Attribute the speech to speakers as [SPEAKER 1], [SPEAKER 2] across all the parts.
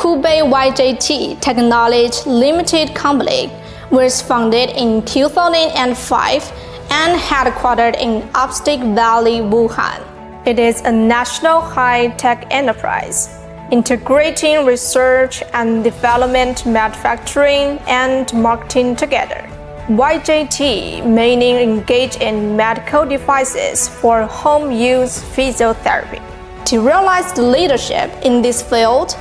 [SPEAKER 1] Hubei YJT Technology Limited Company was founded in 2005 and headquartered in Upstate Valley, Wuhan. It is a national high-tech enterprise, integrating research and development, manufacturing, and marketing together. YJT mainly engaged in medical devices for home-use physiotherapy. To realize the leadership in this field,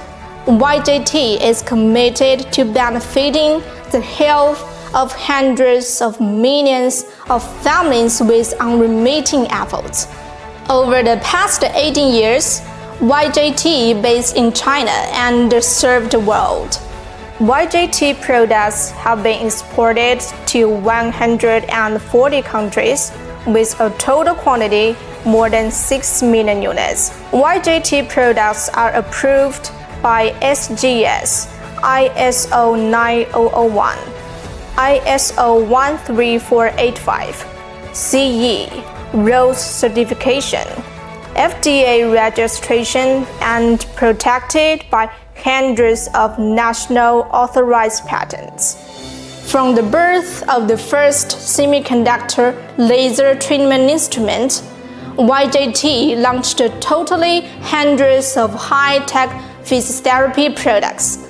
[SPEAKER 1] YJT is committed to benefiting the health of hundreds of millions of families with unremitting efforts. Over the past 18 years, YJT based in China and served the world. YJT products have been exported to 140 countries with a total quantity more than 6 million units. YJT products are approved by SGS, ISO 9001, ISO 13485, CE, ROAS certification, FDA registration, and protected by hundreds of national authorized patents. From the birth of the first semiconductor laser treatment instrument, YJT launched totally hundreds of high-tech physiotherapy products.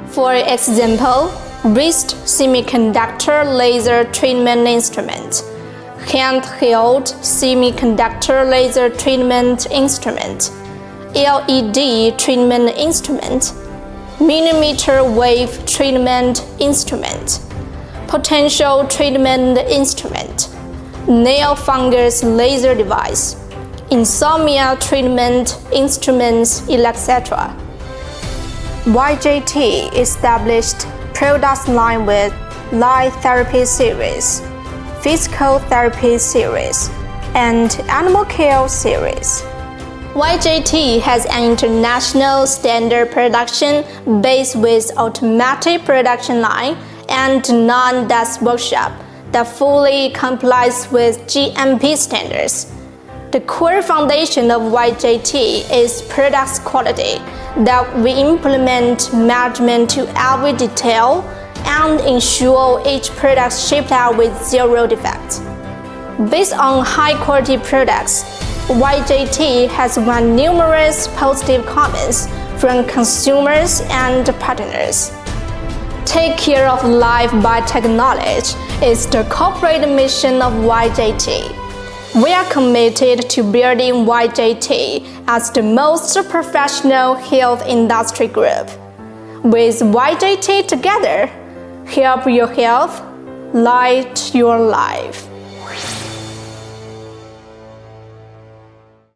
[SPEAKER 1] For example, wrist semiconductor laser treatment instrument, handheld semiconductor laser treatment instrument, LED treatment instrument, millimeter wave treatment instrument, potential treatment instrument, nail fungus laser device, insomnia treatment instruments, etc. YJT established product line with light therapy series, physical therapy series, and animal care series. YJT has an international standard production base with automatic production line and non-dust workshop that fully complies with GMP standards. The core foundation of YJT is product quality that we implement management to every detail and ensure each product shipped out with zero defects. Based on high-quality products, YJT has won numerous positive comments from consumers and partners. Take care of life by technology is the corporate mission of YJT. We are committed to building YJT as the most professional health industry group. With YJT together, help your health, light your life.